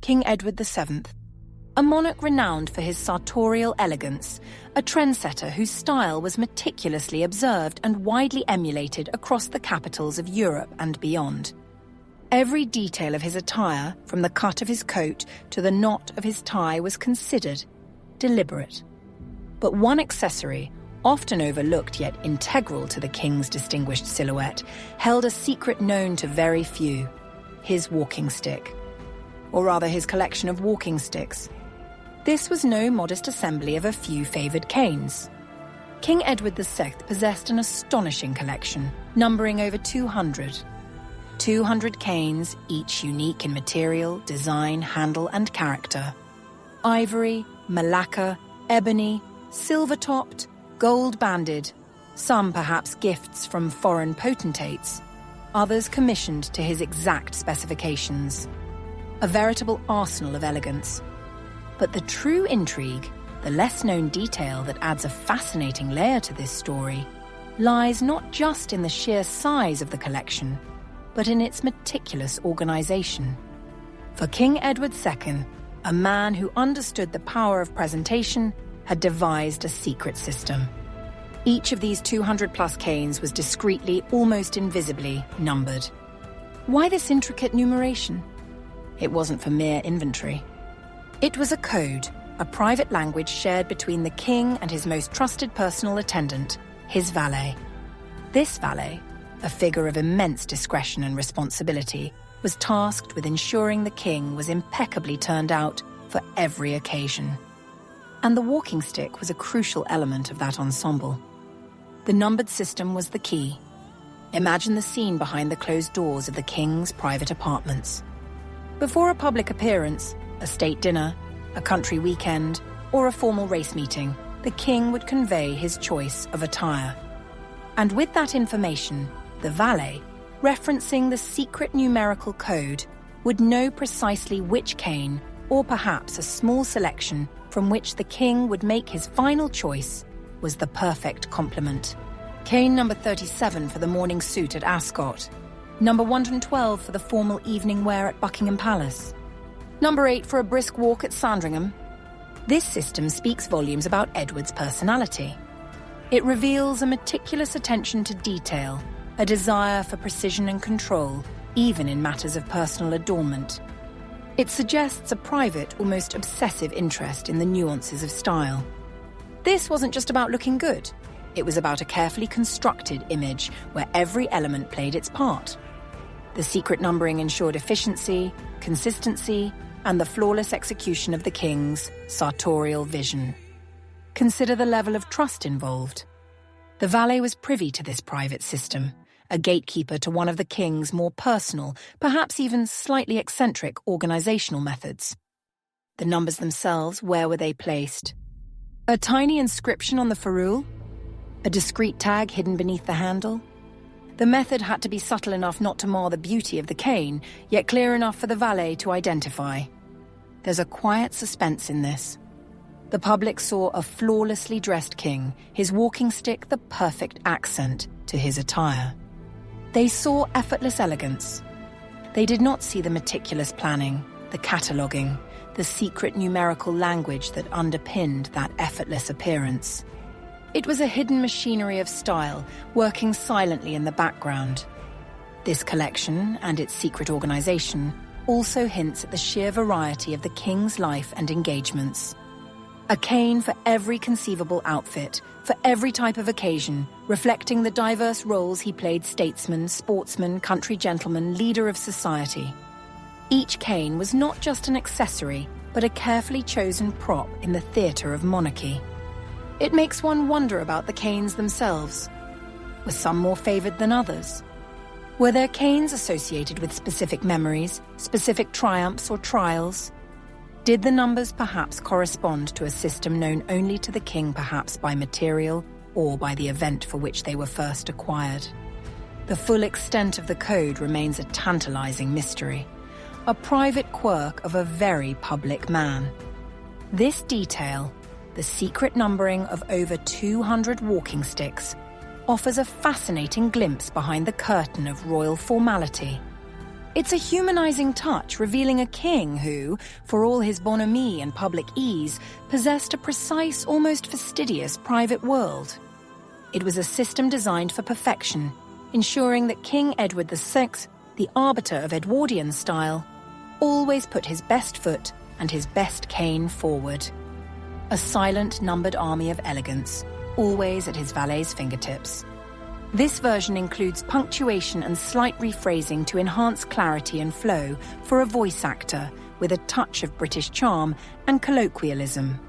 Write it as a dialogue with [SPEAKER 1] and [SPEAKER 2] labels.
[SPEAKER 1] King Edward VII, a monarch renowned for his sartorial elegance, a trendsetter whose style was meticulously observed and widely emulated across the capitals of Europe and beyond. Every detail of his attire, from the cut of his coat to the knot of his tie, was considered, deliberate. But one accessory, often overlooked yet integral to the king's distinguished silhouette, held a secret known to very few: his walking stick. Or rather, his collection of walking sticks. This was no modest assembly of a few favoured canes. King Edward VI possessed an astonishing collection, numbering over 200. 200 canes, each unique in material, design, handle, and character. Ivory, malacca, ebony, silver-topped, gold-banded, some perhaps gifts from foreign potentates, others commissioned to his exact specifications. A veritable arsenal of elegance. But the true intrigue, the less-known detail that adds a fascinating layer to this story, lies not just in the sheer size of the collection, but in its meticulous organization. For King Edward II, a man who understood the power of presentation, had devised a secret system. Each of these 200-plus canes was discreetly, almost invisibly, numbered. Why this intricate numeration? It wasn't for mere inventory. It was a code, a private language shared between the king and his most trusted personal attendant, his valet. This valet, a figure of immense discretion and responsibility, was tasked with ensuring the king was impeccably turned out for every occasion. And the walking stick was a crucial element of that ensemble. The numbered system was the key. Imagine the scene behind the closed doors of the king's private apartments. Before a public appearance, a state dinner, a country weekend, or a formal race meeting, the king would convey his choice of attire. And with that information, the valet, referencing the secret numerical code, would know precisely which cane, or perhaps a small selection from which the king would make his final choice, was the perfect complement. Cane number 37 for the morning suit at Ascot. Number 112 for the formal evening wear at Buckingham Palace. Number 8 for a brisk walk at Sandringham. This system speaks volumes about Edward's personality. It reveals a meticulous attention to detail, a desire for precision and control, even in matters of personal adornment. It suggests a private, almost obsessive interest in the nuances of style. This wasn't just about looking good. It was about a carefully constructed image where every element played its part. The secret numbering ensured efficiency, consistency, and the flawless execution of the king's sartorial vision. Consider the level of trust involved. The valet was privy to this private system, a gatekeeper to one of the king's more personal, perhaps even slightly eccentric organizational methods. The numbers themselves, where were they placed? A tiny inscription on the ferrule? A discreet tag hidden beneath the handle? The method had to be subtle enough not to mar the beauty of the cane, yet clear enough for the valet to identify. There's a quiet suspense in this. The public saw a flawlessly dressed king, his walking stick the perfect accent to his attire. They saw effortless elegance. They did not see the meticulous planning, the cataloguing, the secret numerical language that underpinned that effortless appearance. It was a hidden machinery of style, working silently in the background. This collection, and its secret organization, also hints at the sheer variety of the king's life and engagements. A cane for every conceivable outfit, for every type of occasion, reflecting the diverse roles he played: statesman, sportsman, country gentleman, leader of society. Each cane was not just an accessory, but a carefully chosen prop in the theatre of monarchy. It makes one wonder about the canes themselves. Were some more favoured than others? Were their canes associated with specific memories, specific triumphs or trials? Did the numbers perhaps correspond to a system known only to the king, perhaps by material or by the event for which they were first acquired? The full extent of the code remains a tantalizing mystery, a private quirk of a very public man. This detail, the secret numbering of over 200 walking sticks, offers a fascinating glimpse behind the curtain of royal formality. It's a humanizing touch revealing a king who, for all his bonhomie and public ease, possessed a precise, almost fastidious private world. It was a system designed for perfection, ensuring that King Edward VI, the arbiter of Edwardian style, always put his best foot and his best cane forward. A silent, numbered army of elegance, always at his valet's fingertips. This version includes punctuation and slight rephrasing to enhance clarity and flow for a voice actor, with a touch of British charm and colloquialism.